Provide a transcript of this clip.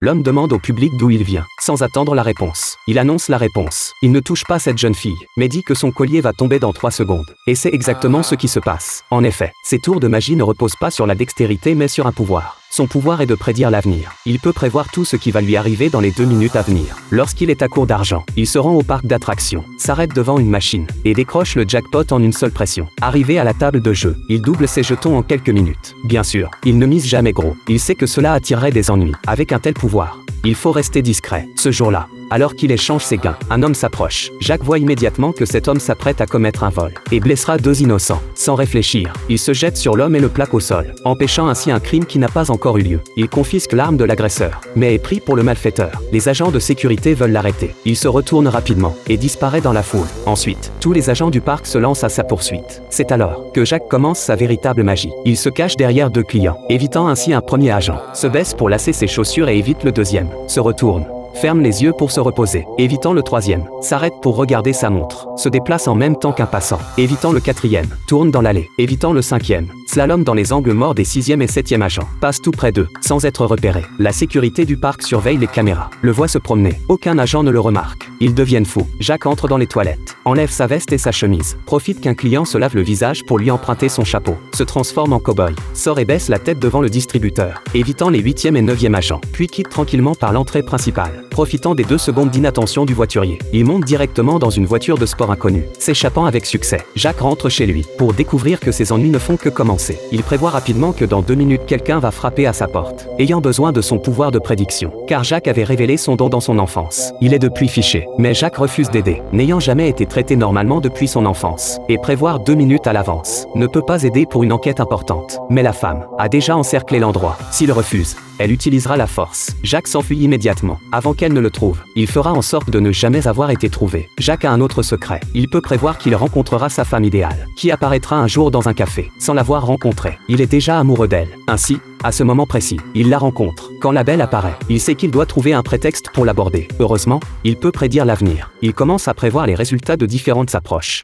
L'homme demande au public d'où il vient, sans attendre la réponse. Il annonce la réponse. Il ne touche pas cette jeune fille, mais dit que son collier va tomber dans 3 secondes. Et c'est exactement ce qui se passe. En effet, ces tours de magie ne reposent pas sur la dextérité mais sur un pouvoir. Son pouvoir est de prédire l'avenir. Il peut prévoir tout ce qui va lui arriver dans les 2 minutes à venir. Lorsqu'il est à court d'argent, il se rend au parc d'attractions, s'arrête devant une machine, et décroche le jackpot en une seule pression. Arrivé à la table de jeu, il double ses jetons en quelques minutes. Bien sûr, il ne mise jamais gros. Il sait que cela attirerait des ennuis. Avec un tel pouvoir, il faut rester discret. Ce jour-là, alors qu'il échange ses gains, un homme s'approche. Jacques voit immédiatement que cet homme s'apprête à commettre un vol et blessera 2 innocents. Sans réfléchir, il se jette sur l'homme et le plaque au sol, empêchant ainsi un crime qui n'a pas encore eu lieu. Il confisque l'arme de l'agresseur, mais est pris pour le malfaiteur. Les agents de sécurité veulent l'arrêter. Il se retourne rapidement et disparaît dans la foule. Ensuite, tous les agents du parc se lancent à sa poursuite. C'est alors que Jacques commence sa véritable magie. Il se cache derrière 2 clients, évitant ainsi un premier agent, se baisse pour lasser ses chaussures et évite le deuxième, se retourne, ferme les yeux pour se reposer, évitant le troisième, s'arrête pour regarder sa montre, se déplace en même temps qu'un passant, évitant le quatrième, tourne dans l'allée, évitant le cinquième, slalom dans les angles morts des 6e et 7e agents, passe tout près d'eux, sans être repéré. La sécurité du parc surveille les caméras, le voit se promener, aucun agent ne le remarque. Ils deviennent fous. Jacques entre dans les toilettes, enlève sa veste et sa chemise, profite qu'un client se lave le visage pour lui emprunter son chapeau, se transforme en cow-boy, sort et baisse la tête devant le distributeur, évitant les 8e et 9e agents, puis quitte tranquillement par l'entrée principale, profitant des 2 secondes d'inattention du voiturier. Il monte directement dans une voiture de sport inconnue, s'échappant avec succès. Jacques rentre chez lui, pour découvrir que ses ennuis ne font que commencer. Il prévoit rapidement que dans 2 minutes quelqu'un va frapper à sa porte, ayant besoin de son pouvoir de prédiction, car Jacques avait révélé son don dans son enfance. Il est depuis fiché, mais Jacques refuse d'aider, n'ayant jamais été traité normalement depuis son enfance, et prévoir 2 minutes à l'avance ne peut pas aider pour une enquête importante. Mais la femme a déjà encerclé l'endroit. S'il refuse, elle utilisera la force. Jacques s'enfuit immédiatement, avant qu'elle ne le trouve. Il fera en sorte de ne jamais avoir été trouvé. Jacques a un autre secret. Il peut prévoir qu'il rencontrera sa femme idéale, qui apparaîtra un jour dans un café, sans l'avoir rencontrée. Il est déjà amoureux d'elle. Ainsi, à ce moment précis, il la rencontre. Quand la belle apparaît, il sait qu'il doit trouver un prétexte pour l'aborder. Heureusement, il peut prédire l'avenir. Il commence à prévoir les résultats de différentes approches.